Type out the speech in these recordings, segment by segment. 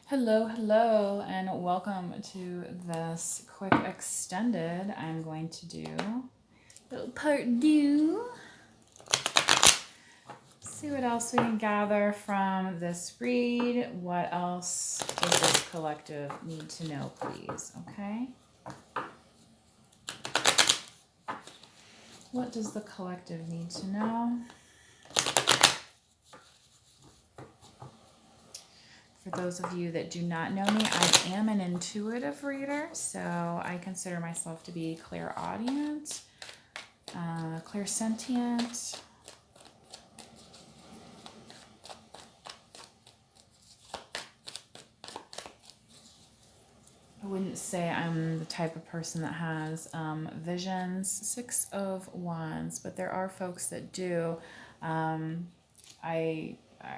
Hello, hello, and welcome to this quick extended. I'm going to do little part two. See what else we can gather from this read. What else does this collective need to know, please? Okay. What does the collective need to know? For those of you that do not know me, I am an intuitive reader, so I consider myself to be clairaudient, clairsentient. I wouldn't say I'm the type of person that has visions, Six of Wands, but there are folks that do. Um,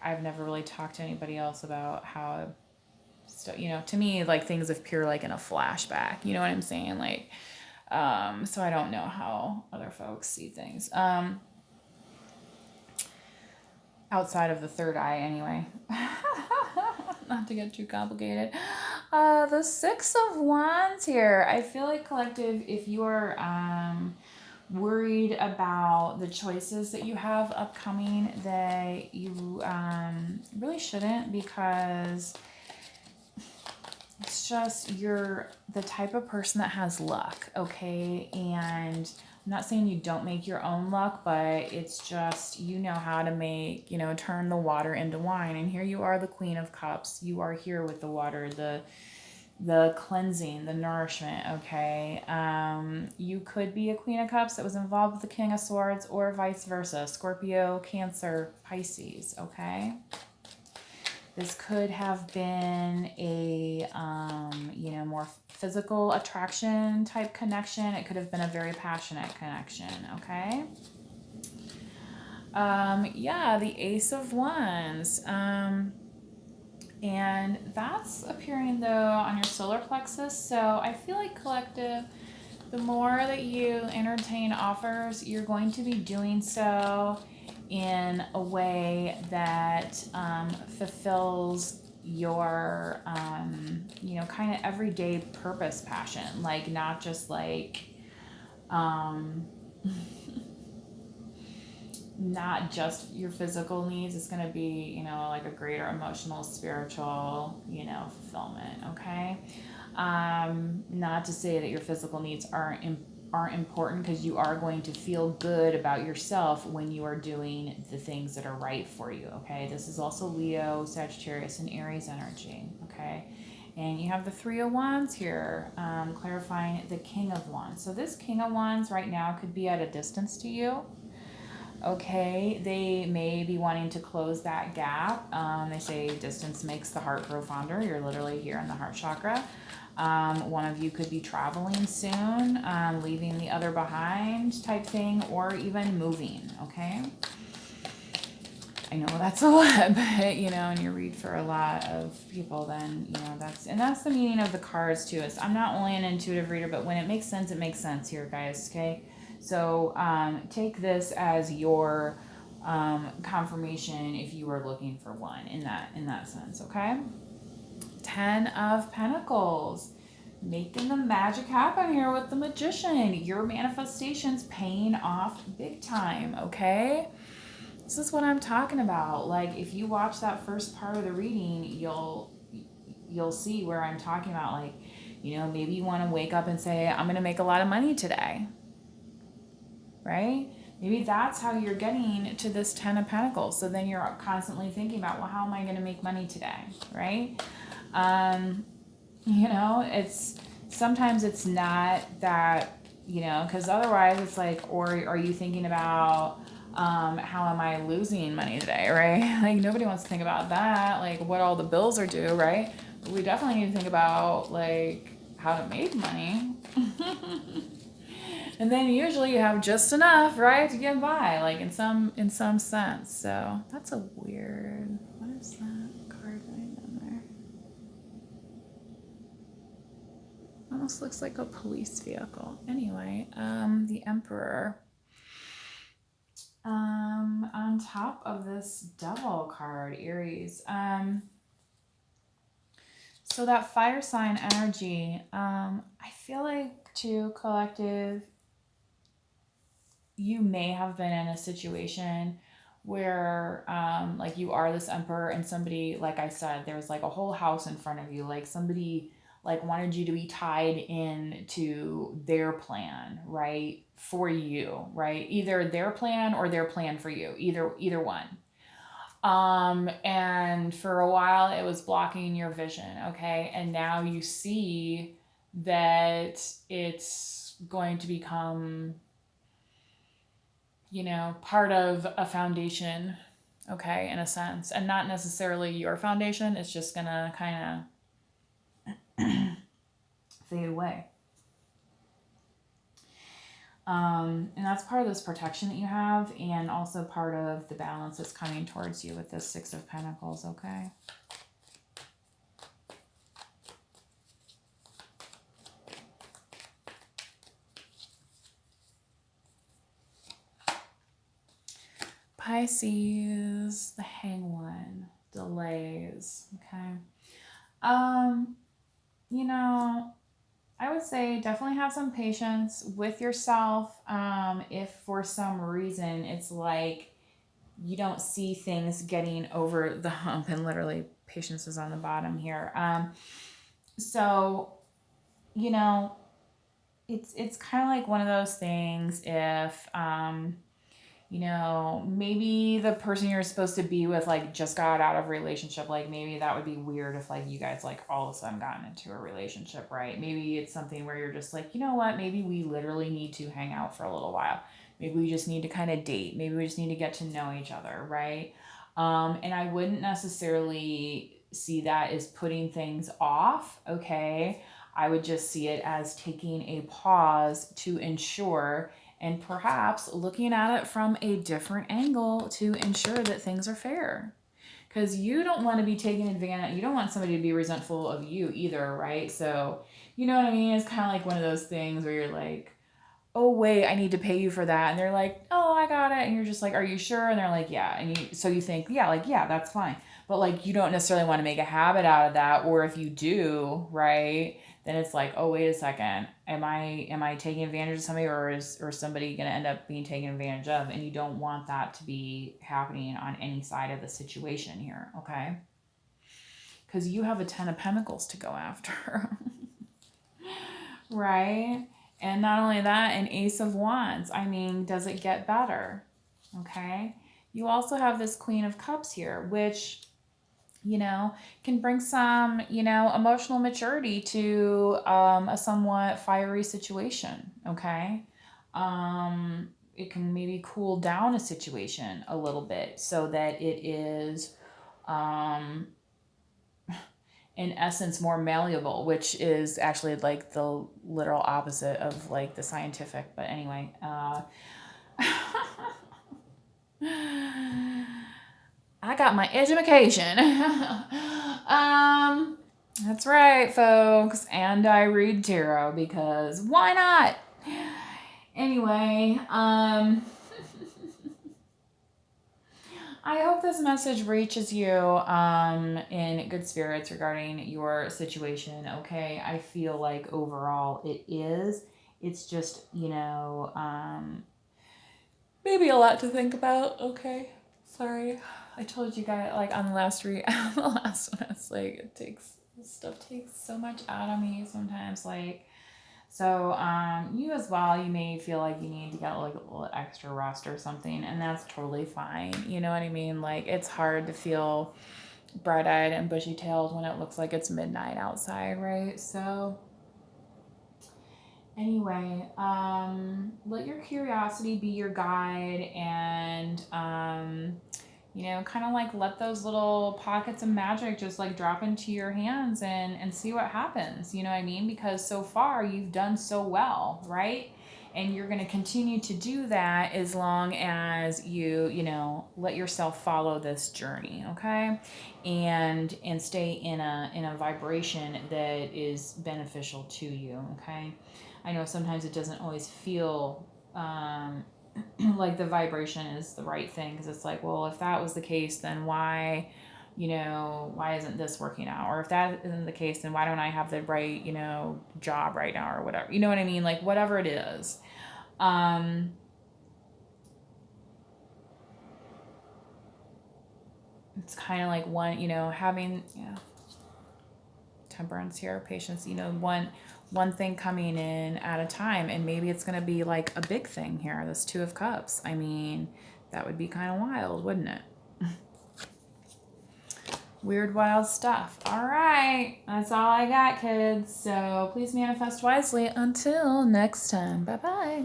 I've never really talked to anybody else about how, to me, like things appear like in a flashback. You know what I'm saying? Like, so I don't know how other folks see things. Outside of the third eye, anyway. Not to get too complicated. The Six of Wands here. I feel like collective, if you're worried about the choices that you have upcoming, that you really shouldn't, because it's just you're the type of person that has luck, okay? And I'm not saying you don't make your own luck, but it's just you know how to make, turn the water into wine. And here you are, the Queen of Cups. You are here with the water, the cleansing, the nourishment, okay? You could be a Queen of Cups that was involved with the King of Swords, or vice versa, Scorpio, Cancer, Pisces, okay? This could have been a, more physical attraction type connection. It could have been a very passionate connection, okay? The Ace of Wands. And that's appearing, though, on your solar plexus. So I feel like collective, the more that you entertain offers, you're going to be doing so in a way that fulfills your, kind of everyday purpose, passion. Like, not just like, not just your physical needs. It's going to be, like a greater emotional, spiritual, fulfillment. Okay. Not to say that your physical needs aren't important, because you are going to feel good about yourself when you are doing the things that are right for you. Okay. This is also Leo, Sagittarius, and Aries energy. Okay. And you have the Three of Wands here, clarifying the King of Wands. So this King of Wands right now could be at a distance to you. Okay, they may be wanting to close that gap. They say distance makes the heart grow fonder. You're literally here in the heart chakra. One of you could be traveling soon, leaving the other behind type thing, or even moving, okay? I know that's a lot, but, and you read for a lot of people, then, that's the meaning of the cards too. Is I'm not only an intuitive reader, but when it makes sense here, guys, okay? So take this as your confirmation if you were looking for one in that sense, okay? 10 of Pentacles. Making the magic happen here with the Magician. Your manifestation's paying off big time, okay? This is what I'm talking about. Like, if you watch that first part of the reading, you'll see where I'm talking about, like, maybe you want to wake up and say, I'm going to make a lot of money today. Right? Maybe that's how you're getting to this 10 of Pentacles. So then you're constantly thinking about, well, how am I going to make money today? Right? It's sometimes it's not that, because otherwise it's like, or are you thinking about, how am I losing money today, right? Like, nobody wants to think about that, like what all the bills are due, right? But we definitely need to think about, like, how to make money. And then usually you have just enough, right, to get by, like in some sense. So that's a weird. What is that card right in there? Almost looks like a police vehicle. Anyway, the Emperor. On top of this Devil card, Aries. So that fire sign energy, I feel like too, collective, you may have been in a situation where like you are this emperor and somebody, like I said, there's like a whole house in front of you, like somebody like wanted you to be tied in to their plan, right, for you, right, either their plan or their plan for you, either one. And for a while it was blocking your vision, okay, and now you see that it's going to become, part of a foundation, okay, in a sense, and not necessarily your foundation. It's just gonna kind of fade away. And that's part of this protection that you have, and also part of the balance that's coming towards you with this Six of Pentacles, okay? Pisces, the Hanged One, delays, okay? I would say definitely have some patience with yourself. If for some reason it's like you don't see things getting over the hump, and literally patience is on the bottom here. So, it's kind of like one of those things. If maybe the person you're supposed to be with like just got out of a relationship, like maybe that would be weird if like you guys like all of a sudden gotten into a relationship, right? Maybe it's something where you're just like, you know what, maybe we literally need to hang out for a little while. Maybe we just need to kind of date. Maybe we just need to get to know each other, right? And I wouldn't necessarily see that as putting things off, okay? I would just see it as taking a pause to ensure, and perhaps looking at it from a different angle to ensure that things are fair. Because you don't want to be taken advantage. You don't want somebody to be resentful of you either, right? So, you know what I mean? It's kind of like one of those things where you're like, oh, wait, I need to pay you for that. And they're like, oh, I got it. And you're just like, are you sure? And they're like, yeah. And so you think, yeah, that's fine. But like, you don't necessarily want to make a habit out of that. Or if you do, right, then it's like, oh, wait a second. Am I taking advantage of somebody, or somebody going to end up being taken advantage of? And you don't want that to be happening on any side of the situation here, okay? Because you have a 10 of Pentacles to go after, right? And not only that, an Ace of Wands. I mean, does it get better? Okay. You also have this Queen of Cups here, which, can bring some, emotional maturity to a somewhat fiery situation. Okay. It can maybe cool down a situation a little bit so that it is, in essence, more malleable, which is actually like the literal opposite of like the scientific. But anyway, I got my education. That's right, folks. And I read tarot because why not? Anyway, I hope this message reaches you in good spirits regarding your situation, okay? I feel like overall it is. It's just, maybe a lot to think about, okay? Sorry. I told you guys, like, on the last the last one, it's like, stuff takes so much out of me sometimes, like, so, you as well, you may feel like you need to get like a little extra rest or something, and that's totally fine. You know what I mean? Like, it's hard to feel bright-eyed and bushy-tailed when it looks like it's midnight outside, right? So, anyway, let your curiosity be your guide, and, kind of like let those little pockets of magic just like drop into your hands and see what happens. You know what I mean? Because so far you've done so well, right? And you're going to continue to do that as long as you let yourself follow this journey, okay? And stay in a vibration that is beneficial to you, okay? I know sometimes it doesn't always feel like the vibration is the right thing, because it's like, well, if that was the case, then why you know, why isn't this working out? Or if that isn't the case, then why don't I have the right, you know, job right now or whatever. You know what I mean? Like whatever it is. It's kind of like one, you know, having, yeah, temperance here, patience, you know, one thing coming in at a time, and maybe it's going to be like a big thing here, this Two of Cups. I mean, that would be kind of wild, wouldn't it? Weird, wild stuff. All right, that's all I got, kids. So please manifest wisely. Until next time. Bye-bye.